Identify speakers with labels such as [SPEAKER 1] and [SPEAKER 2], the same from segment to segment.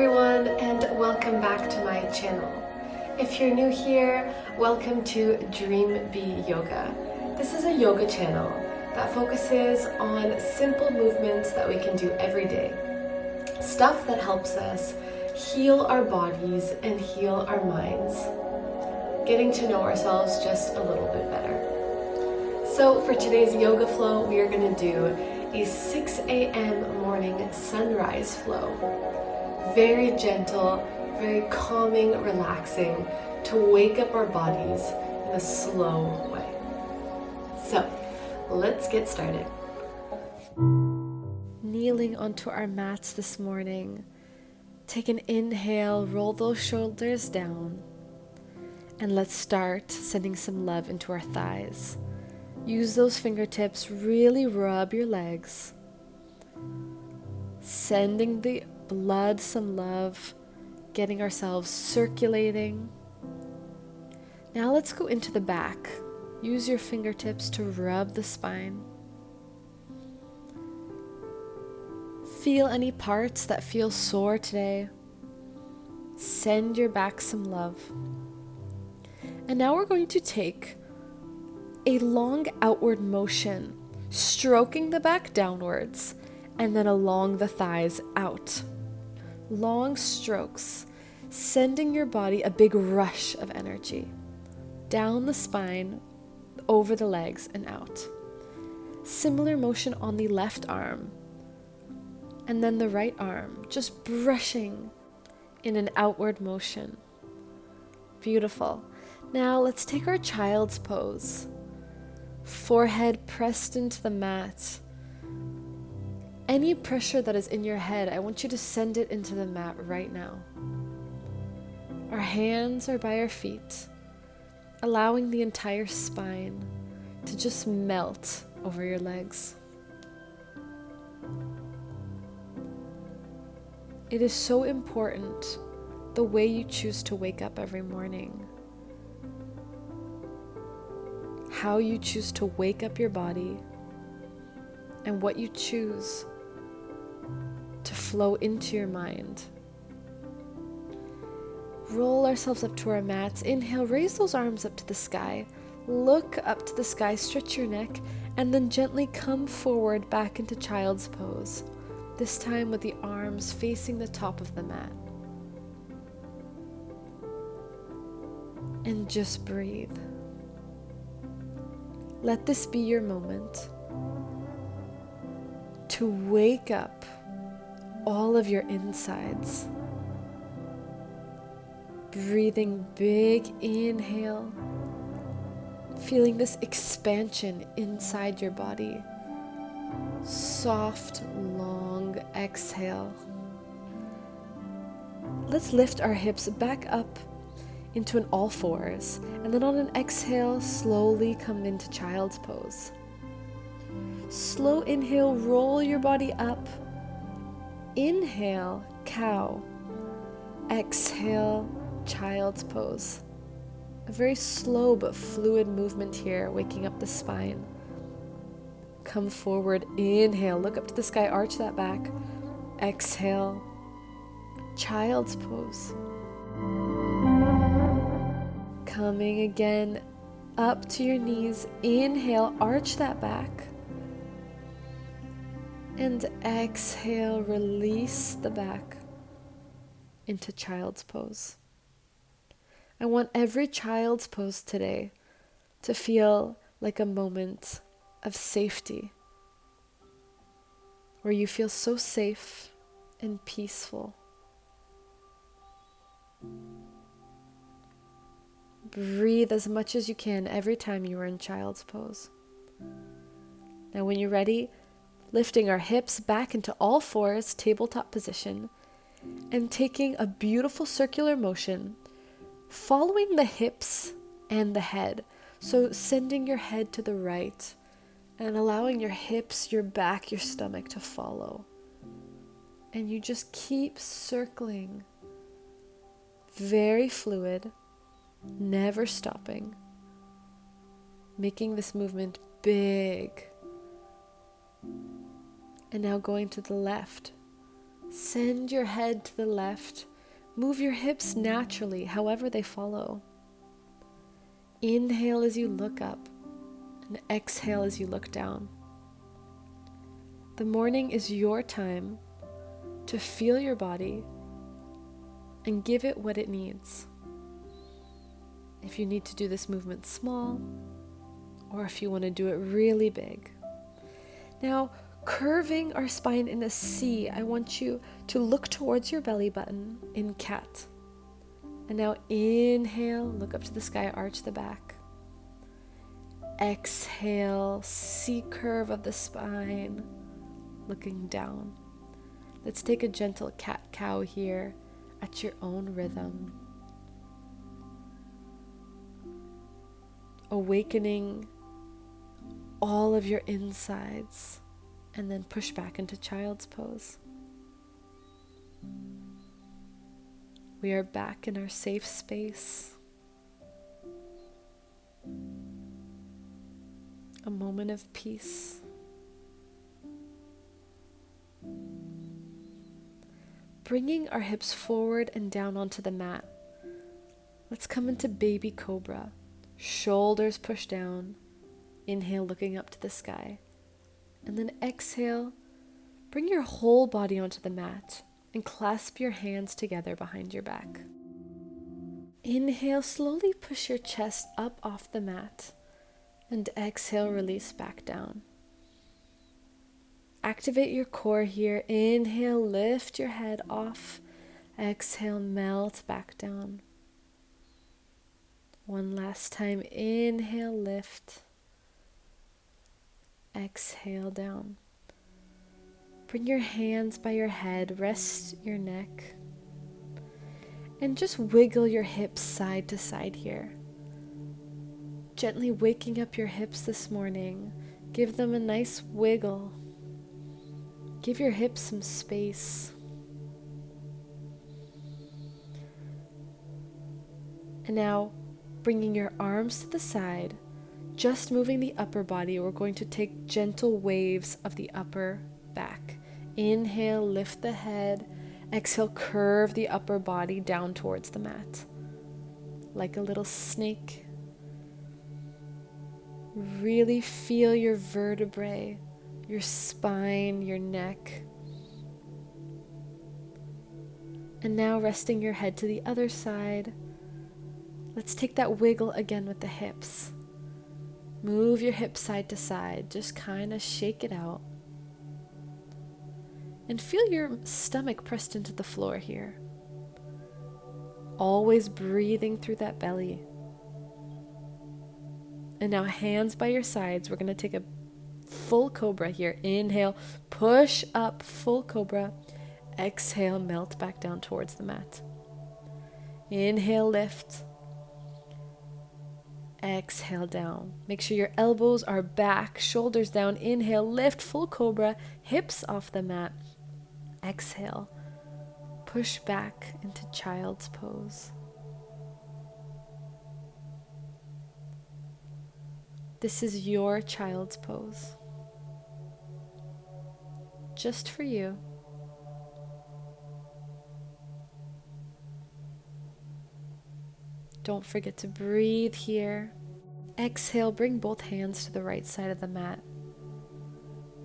[SPEAKER 1] everyone, and welcome back to my channel. If you're new here, welcome to Dream Bee Yoga. This is a yoga channel that focuses on simple movements that we can do every day. Stuff that helps us heal our bodies and heal our minds. Getting to know ourselves just a little bit better. So for today's yoga flow, we are going to do a 6 a.m. morning sunrise flow. Very gentle, very calming, relaxing to wake up our bodies in a slow way. So let's get started. Kneeling onto our mats this morning, take an inhale, roll those shoulders down, and let's start sending some love into our thighs. Use those fingertips, really rub your legs, sending the blood some love, getting ourselves circulating. Now let's go into the back. Use your fingertips to rub the spine. Feel any parts that feel sore today. Send your back some love. And now we're going to take a long outward motion, stroking the back downwards and then along the thighs out. Long strokes, sending your body a big rush of energy down the spine, over the legs and out. Similar motion on the left arm and then the right arm, just brushing in an outward motion. Beautiful. Now let's take our child's pose. Forehead pressed into the mat. Any pressure that is in your head, I want you to send it into the mat right now. Our hands are by our feet, allowing the entire spine to just melt over your legs. It is so important the way you choose to wake up every morning. How you choose to wake up your body and what you choose to flow into your mind. Roll ourselves up to our mats. Inhale, raise those arms up to the sky. Look up to the sky, stretch your neck, and then gently come forward back into child's pose. This time with the arms facing the top of the mat. And just breathe. Let this be your moment to wake up all of your insides. Breathing big inhale, feeling this expansion inside your body. Soft, long exhale. Let's lift our hips back up into an all fours, and then on an exhale, slowly come into child's pose. Slow inhale, roll your body up. Inhale, cow. Exhale, child's pose. A very slow but fluid movement here, waking up the spine. Come forward, inhale, look up to the sky, arch that back. Exhale, child's pose. Coming again up to your knees, inhale, arch that back. And exhale, release the back into child's pose. I want every child's pose today to feel like a moment of safety, where you feel so safe and peaceful. Breathe as much as you can every time you are in child's pose. Now when you're ready, lifting our hips back into all fours, tabletop position, and taking a beautiful circular motion, following the hips and the head. So sending your head to the right and allowing your hips, your back, your stomach to follow. And you just keep circling. Very fluid, never stopping. Making this movement big. And now going to the left. Send your head to the left. Move your hips naturally, however they follow. Inhale as you look up, and exhale as you look down. The morning is your time to feel your body and give it what it needs. If you need to do this movement small, or if you want to do it really big. Now, curving our spine in a C, I want you to look towards your belly button in cat. And now inhale, look up to the sky, arch the back. Exhale, C curve of the spine, looking down. Let's take a gentle cat-cow here at your own rhythm. Awakening all of your insides, and then push back into child's pose. We are back in our safe space. A moment of peace. Bringing our hips forward and down onto the mat. Let's come into baby cobra. Shoulders push down. Inhale, looking up to the sky. And then exhale, bring your whole body onto the mat and clasp your hands together behind your back. Inhale, slowly push your chest up off the mat. And exhale, release back down. Activate your core here. Inhale, lift your head off. Exhale, melt back down. One last time. Inhale, lift. Exhale, down. Bring your hands by your head. Rest your neck. And just wiggle your hips side to side here. Gently waking up your hips this morning. Give them a nice wiggle. Give your hips some space. And now, bringing your arms to the side, just moving the upper body, we're going to take gentle waves of the upper back. Inhale, lift the head. Exhale, curve the upper body down towards the mat. Like a little snake. Really feel your vertebrae, your spine, your neck. And now resting your head to the other side. Let's take that wiggle again with the hips. Move your hips side to side. Just kind of shake it out. And feel your stomach pressed into the floor here. Always breathing through that belly. And now hands by your sides. We're going to take a full cobra here. Inhale, push up, full cobra. Exhale, melt back down towards the mat. Inhale, lift. Exhale, down. Make sure your elbows are back, shoulders down. Inhale, lift, full cobra, hips off the mat. Exhale, push back into child's pose. This is your child's pose. Just for you. Don't forget to breathe here. Exhale, bring both hands to the right side of the mat.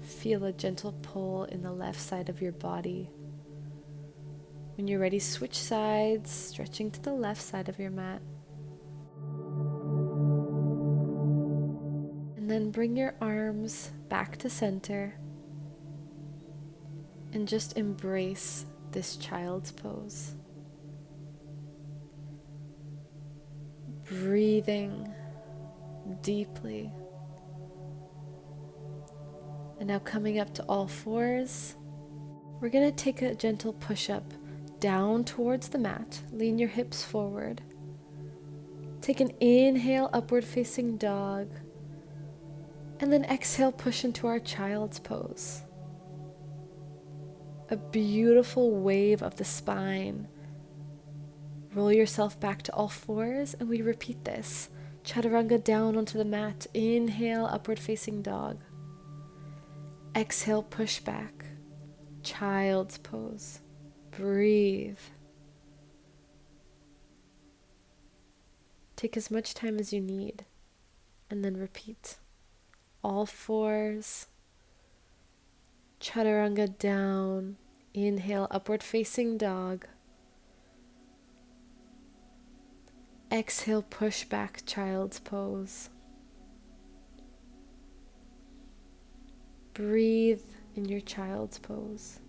[SPEAKER 1] Feel a gentle pull in the left side of your body. When you're ready, switch sides, stretching to the left side of your mat. And then bring your arms back to center. And just embrace this child's pose. Breathing deeply. And now coming up to all fours, we're going to take a gentle push-up down towards the mat. Lean your hips forward. Take an inhale, upward facing dog. And then exhale, push into our child's pose. A beautiful wave of the spine. Roll yourself back to all fours, and we repeat this. Chaturanga down onto the mat. Inhale, upward facing dog. Exhale, push back. Child's pose. Breathe. Take as much time as you need, and then repeat. All fours. Chaturanga down. Inhale, upward facing dog. Exhale, push back, child's pose. Breathe in your child's pose.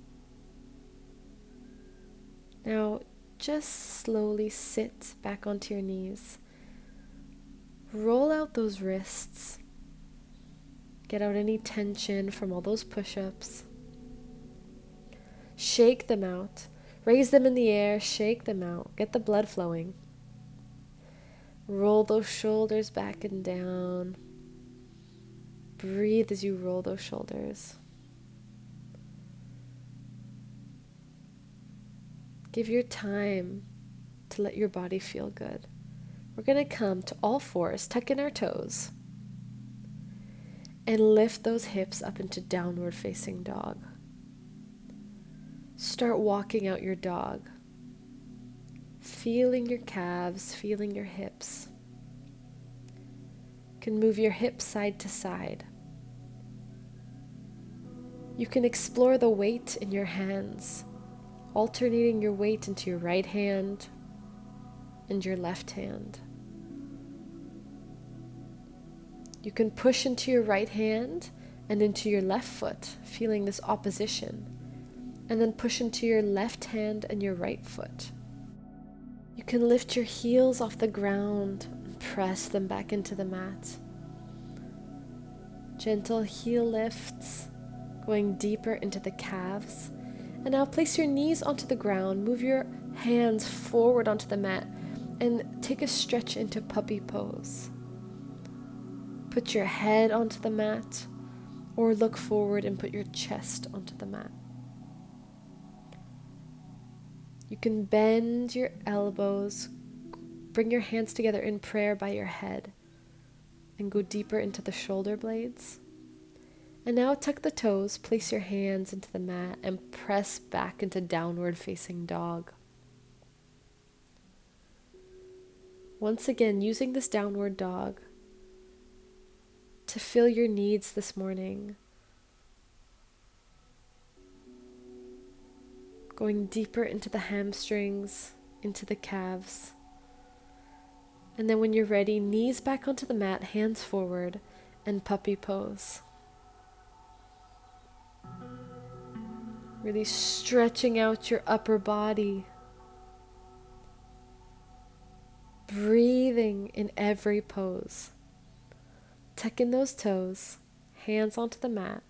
[SPEAKER 1] Now, just slowly sit back onto your knees. Roll out those wrists. Get out any tension from all those push-ups. Shake them out. Raise them in the air, shake them out. Get the blood flowing. Roll those shoulders back and down. Breathe as you roll those shoulders. Give your time to let your body feel good. We're going to come to all fours, tuck in our toes, and lift those hips up into downward facing dog. Start walking out your dog, feeling your calves, feeling your hips. You can move your hips side to side. You can explore the weight in your hands, alternating your weight into your right hand and your left hand. You can push into your right hand and into your left foot, feeling this opposition, and then push into your left hand and your right foot. You can lift your heels off the ground and press them back into the mat. Gentle heel lifts, going deeper into the calves. And now place your knees onto the ground, move your hands forward onto the mat, and take a stretch into puppy pose. Put your head onto the mat, or look forward and put your chest onto the mat. You can bend your elbows, bring your hands together in prayer by your head, and go deeper into the shoulder blades. And now tuck the toes, place your hands into the mat, and press back into downward facing dog. Once again, using this downward dog to fill your needs this morning. Going deeper into the hamstrings, into the calves. And then when you're ready, knees back onto the mat, hands forward, and puppy pose. Really stretching out your upper body. Breathing in every pose. Tuck in those toes, hands onto the mat,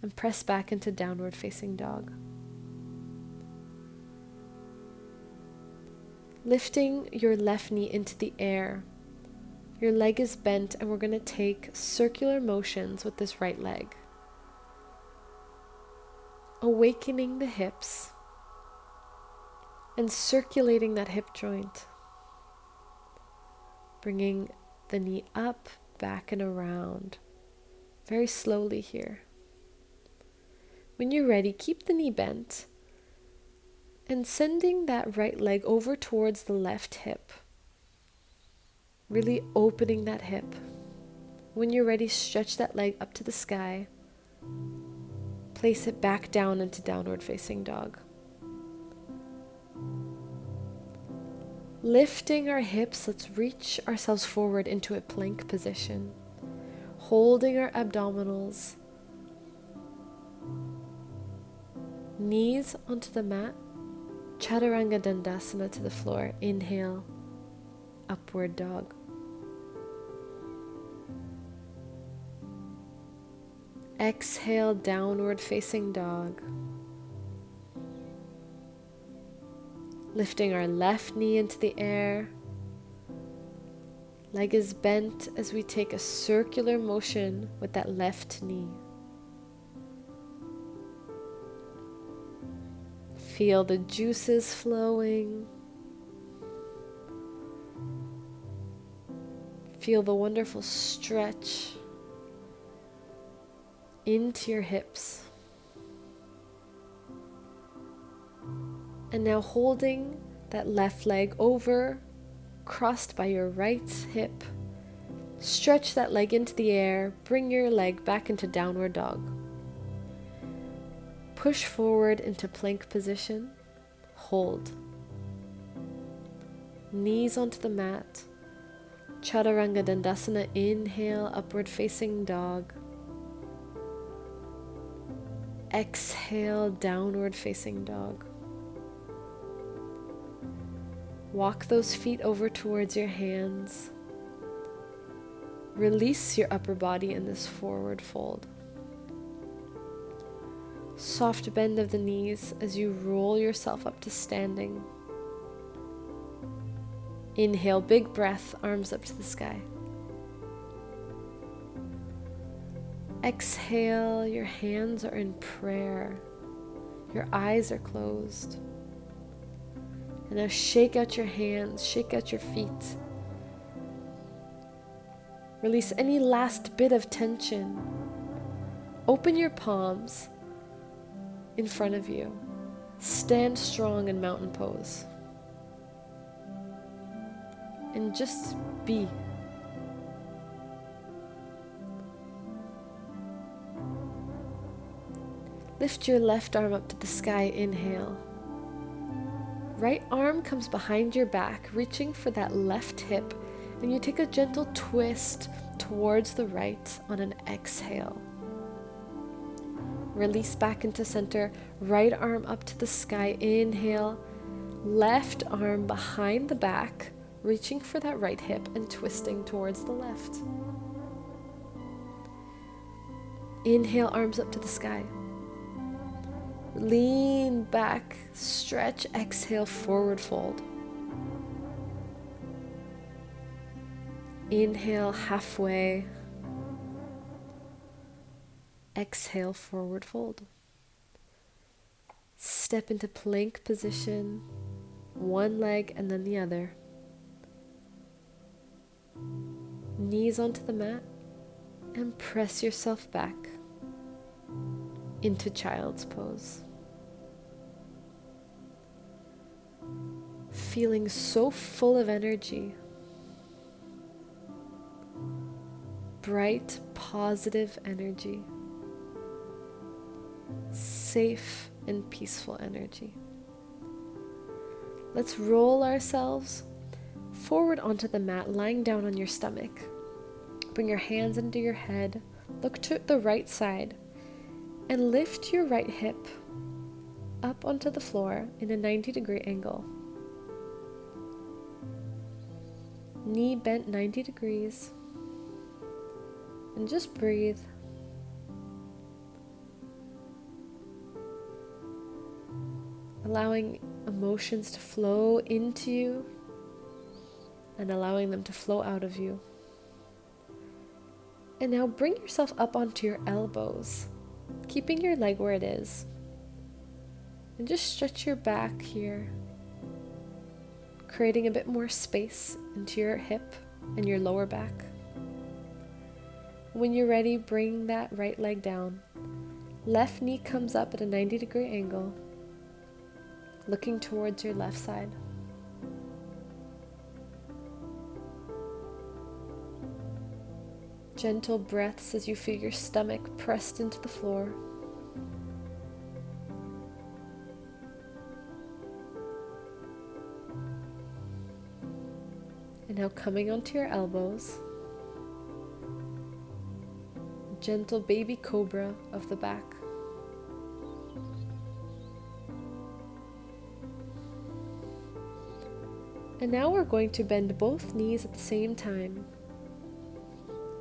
[SPEAKER 1] and press back into downward facing dog. Lifting your left knee into the air. Your leg is bent, and we're going to take circular motions with this right leg. Awakening the hips and circulating that hip joint. Bringing the knee up, back, and around. Very slowly here. When you're ready, keep the knee bent and sending that right leg over towards the left hip. Really opening that hip. When you're ready, stretch that leg up to the sky. Place it back down into downward facing dog. Lifting our hips, let's reach ourselves forward into a plank position. Holding our abdominals. Knees onto the mat. Chaturanga Dandasana to the floor. Inhale. Upward dog. Exhale, downward facing dog. Lifting our left knee into the air. Leg is bent as we take a circular motion with that left knee. Feel the juices flowing. Feel the wonderful stretch into your hips. And now holding that left leg over, crossed by your right hip, stretch that leg into the air, bring your leg back into downward dog. Push forward into plank position, hold. Knees onto the mat. Chaturanga Dandasana, inhale, upward facing dog. Exhale, downward facing dog. Walk those feet over towards your hands. Release your upper body in this forward fold. Soft bend of the knees as you roll yourself up to standing. Inhale, big breath, arms up to the sky. Exhale, your hands are in prayer. Your eyes are closed. And now shake out your hands, shake out your feet. Release any last bit of tension. Open your palms in front of you. Stand strong in mountain pose. And just be. Lift your left arm up to the sky, inhale. Right arm comes behind your back, reaching for that left hip, and you take a gentle twist towards the right on an exhale. Release back into center, right arm up to the sky, inhale. Left arm behind the back, reaching for that right hip and twisting towards the left. Inhale, arms up to the sky. Lean back, stretch, exhale, forward fold. Inhale, halfway. Exhale, forward fold. Step into plank position, one leg and then the other. Knees onto the mat and press yourself back into child's pose. Feeling so full of energy. Bright, positive energy. Safe and peaceful energy. Let's roll ourselves forward onto the mat, lying down on your stomach. Bring your hands under your head. Look to the right side and lift your right hip up onto the floor in a 90-degree angle. Knee bent 90 degrees. And just breathe. Allowing emotions to flow into you and allowing them to flow out of you. And now bring yourself up onto your elbows, keeping your leg where it is. And just stretch your back here, creating a bit more space into your hip and your lower back. When you're ready, bring that right leg down. Left knee comes up at a 90-degree angle, looking towards your left side. Gentle breaths as you feel your stomach pressed into the floor. And now coming onto your elbows, gentle baby cobra of the back. And now we're going to bend both knees at the same time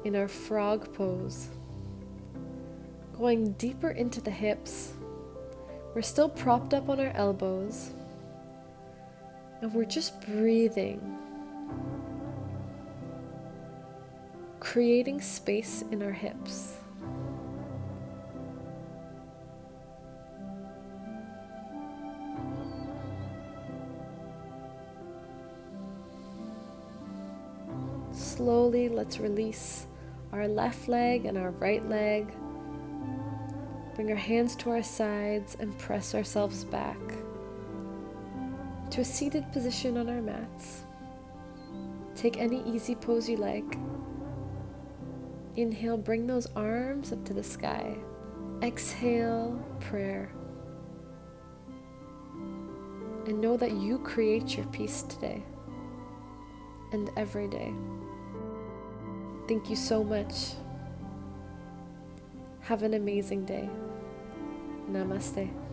[SPEAKER 1] in our frog pose. Going deeper into the hips. We're still propped up on our elbows. And we're just breathing. Creating space in our hips. Slowly, let's release our left leg and our right leg. Bring our hands to our sides and press ourselves back. to a seated position on our mats. Take any easy pose you like. Inhale, bring those arms up to the sky. Exhale, prayer. And know that you create your peace today and every day. Thank you so much. Have an amazing day. Namaste.